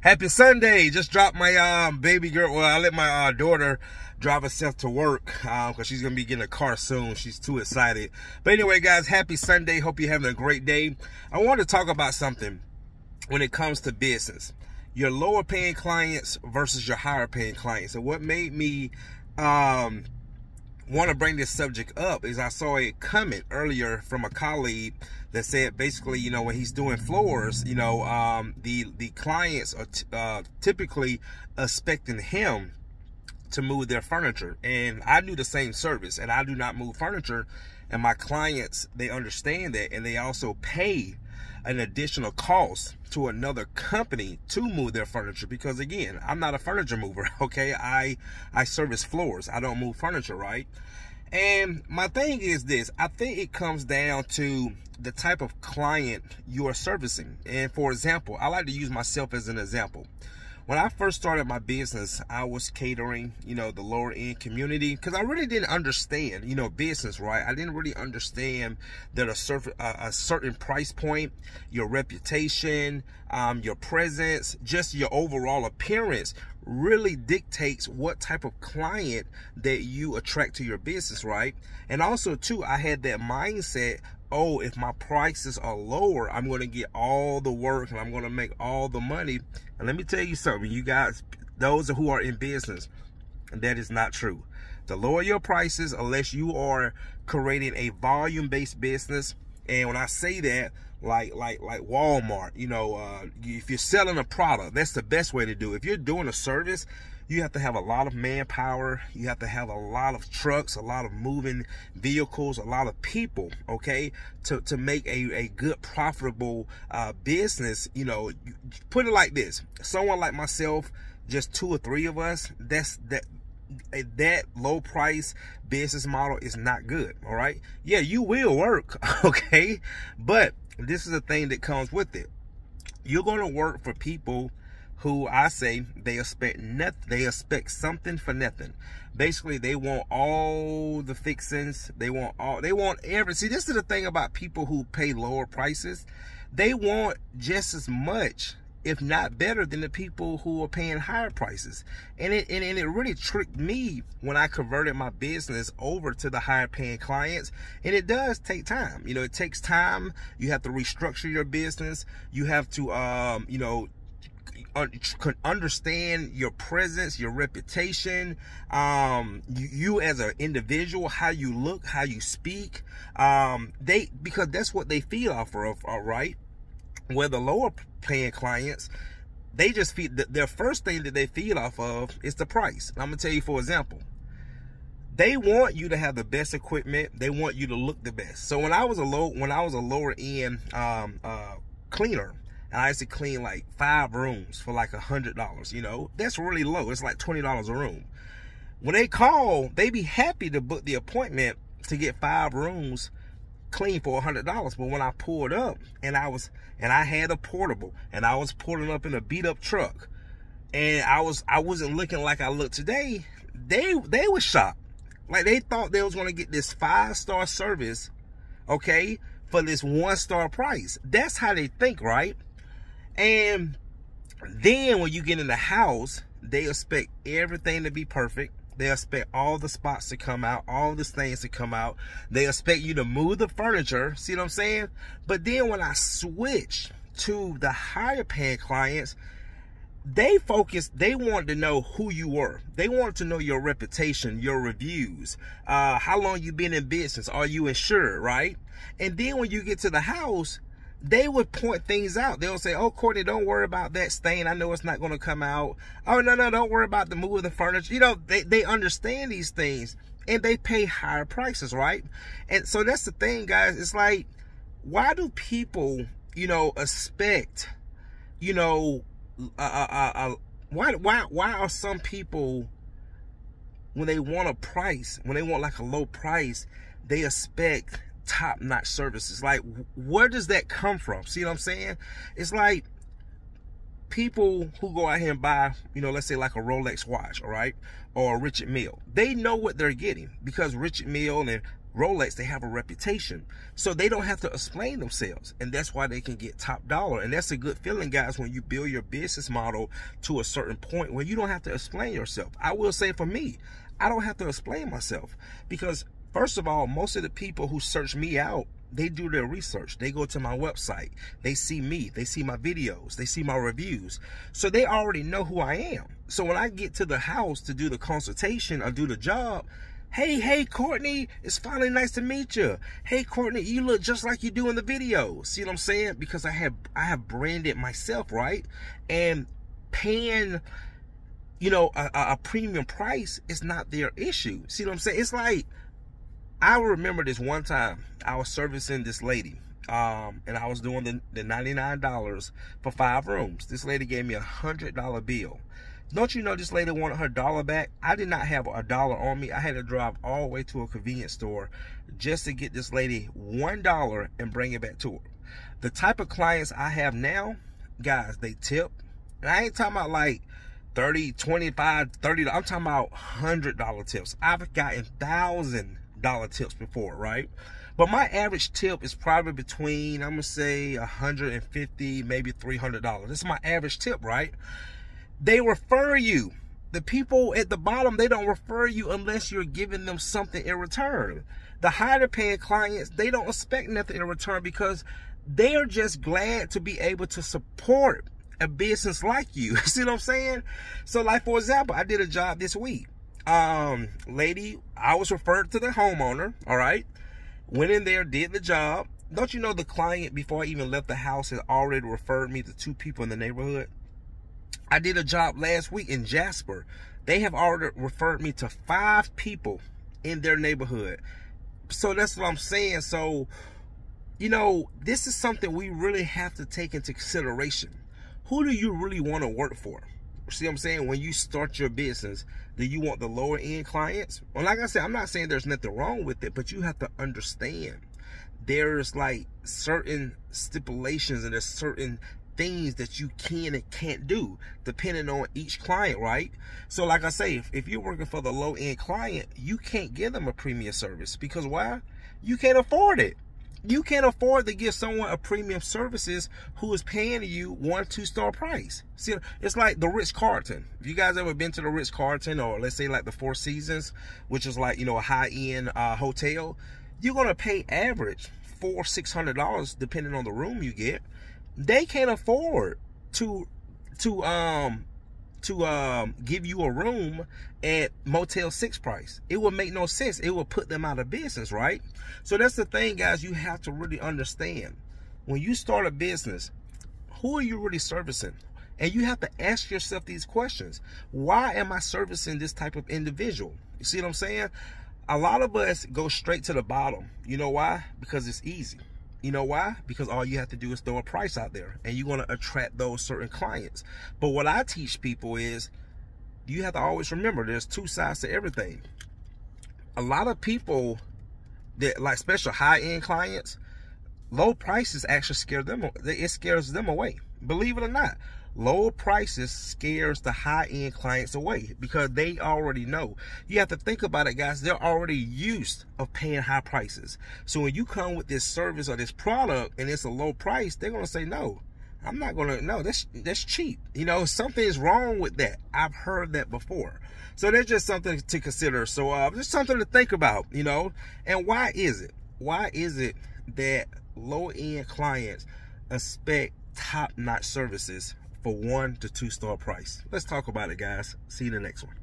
Happy Sunday. Just dropped my baby girl. Well, I let my daughter drive herself to work because she's going to be getting a car soon. She's too excited. But anyway, guys, happy Sunday. Hope you're having a great day. I want to talk about something when it comes to business. Your lower paying clients versus your higher paying clients. And what made me want to bring this subject up is I saw a comment earlier from a colleague that said basically, you know, when he's doing floors, you know, the clients are typically expecting him to move their furniture. And I do the same service, and I do not move furniture. And my clients, they understand that, and they also pay an additional cost to another company to move their furniture, because again, I'm not a furniture mover. Okay, I service floors. I don't move furniture, right? And my thing is this: I think it comes down to the type of client you are servicing. And for example, I like to use myself as an example. When I first started my business, I was catering, you know, the lower end community, because I really didn't understand, you know, business, right? I didn't really understand that a certain price point, your reputation, your presence, just your overall appearance really dictates what type of client that you attract to your business, right? And also too, I had that mindset, oh, if my prices are lower, I'm going to get all the work and I'm going to make all the money. And let me tell you something, you guys, those who are in business, that is not true. The lower your prices, unless you are creating a volume-based business, and when I say that, like Walmart, you know, if you're selling a product, that's the best way to do it. If you're doing a service, you have to have a lot of manpower. You have to have a lot of trucks, a lot of moving vehicles, a lot of people, okay, to make a good, profitable business. You know, put it like this: someone like myself, just 2 or 3 of us, that low price business model is not good. All right, yeah, you will work, okay, but this is the thing that comes with it. You're going to work for people who, I say, they expect nothing. They expect something for nothing. Basically, they want all the fixings. They want every. See, this is the thing about people who pay lower prices. They want just as much, if not better, than the people who are paying higher prices. And it really tricked me when I converted my business over to the higher paying clients. And it does take time. You know, it takes time. You have to restructure your business. You have to, you know, understand your presence, your reputation, you as an individual, how you look, how you speak, because that's what they feed off of, right? Where the lower paying clients, they just feed, their first thing that they feed off of is the price. And I'm gonna tell you, for example, they want you to have the best equipment. They want you to look the best. So when I was a lower end cleaner, and I used to clean like 5 rooms for like $100, you know, that's really low. It's like $20 a room. When they call, they be happy to book the appointment to get 5 rooms clean for $100. But when I pulled up and I had a portable, and I was pulling up in a beat up truck, and I wasn't looking like I look today, they were shocked. Like, they thought they was going to get this 5-star service, okay, for this 1-star price. That's how they think, right? And then when you get in the house, they expect everything to be perfect. They expect all the spots to come out, all the stains to come out. They expect you to move the furniture. See what I'm saying? But then when I switch to the higher paying clients, they wanted to know who you were. They wanted to know your reputation, your reviews, how long you've been in business, are you insured, right? And then when you get to the house, they would point things out. They'll say, oh, Courtney, don't worry about that stain. I know it's not going to come out. Oh, no, don't worry about the move of the furniture. You know, they understand these things, and they pay higher prices, right? And so that's the thing, guys. It's like, why do people, you know, expect, you know, why are some people, when they want a price, when they want like a low price, they expect top-notch services? Like, where does that come from? See what I'm saying? It's like people who go out here and buy, you know, let's say like a Rolex watch, all right, or a Richard Mille. They know what they're getting, because Richard Mille and Rolex, they have a reputation. So they don't have to explain themselves. And that's why they can get top dollar. And that's a good feeling, guys, when you build your business model to a certain point where you don't have to explain yourself. I will say for me, I don't have to explain myself because, first of all, most of the people who search me out, they do their research. They go to my website. They see me. They see my videos. They see my reviews. So they already know who I am. So when I get to the house to do the consultation or do the job, hey, Courtney, it's finally nice to meet you. Hey, Courtney, you look just like you do in the video. See what I'm saying? Because I have branded myself, right? And paying, you know, a premium price is not their issue. See what I'm saying? It's like, I remember this one time I was servicing this lady, and I was doing the $99 for 5 rooms. This lady gave me $100 bill. Don't you know this lady wanted her dollar back? I did not have a dollar on me. I had to drive all the way to a convenience store just to get this lady $1 and bring it back to her. The type of clients I have now, guys, they tip. And I ain't talking about like 30, 25, 30. I'm talking about $100 tips. I've gotten $1,000 tips before, right? But my average tip is probably between, I'm gonna say $150, maybe $300. This is my average tip, right? They refer you. The people at the bottom, they don't refer you unless you're giving them something in return. The higher paying clients, they don't expect nothing in return because they are just glad to be able to support a business like you. See what I'm saying? So like, for example, I did a job this week. Lady, I was referred to the homeowner, all right? Went in there, did the job. Don't you know the client, before I even left the house, had already referred me to 2 people in the neighborhood? I did a job last week in Jasper. They have already referred me to 5 people in their neighborhood. So that's what I'm saying. So, you know, this is something we really have to take into consideration. Who do you really want to work for? See what I'm saying? When you start your business, do you want the lower end clients? Well, like I said, I'm not saying there's nothing wrong with it, but you have to understand there's like certain stipulations and there's certain things that you can and can't do depending on each client, right? So like I say, if you're working for the low end client, you can't give them a premium service because why? You can't afford it. You can't afford to give someone a premium services who is paying you 1-2-star price. See, it's like the Ritz-Carlton. If you guys ever been to the Ritz-Carlton, or let's say like the Four Seasons, which is like, you know, a high-end hotel, you're gonna pay average $400-600 depending on the room you get. They can't afford to give you a room at Motel 6 price. It would make no sense. It would put them out of business, right? So that's the thing, guys, you have to really understand. When you start a business, who are you really servicing? And you have to ask yourself these questions. Why am I servicing this type of individual? You see what I'm saying? A lot of us go straight to the bottom. You know why? Because it's easy. You know why? Because all you have to do is throw a price out there and you're going to attract those certain clients. But what I teach people is you have to always remember there's 2 sides to everything. A lot of people that like special high-end clients, low prices actually scare them. It scares them away. Believe it or not, low prices scares the high-end clients away because they already know. You have to think about it, guys. They're already used of paying high prices. So when you come with this service or this product and it's a low price, they're going to say, no, I'm not going to, no, that's cheap. You know, something is wrong with that. I've heard that before. So that's just something to consider. So just something to think about, you know. And why is it? Why is it that low-end clients expect top-notch services for 1- to 2-star price? Let's talk about it, guys. See you in the next one.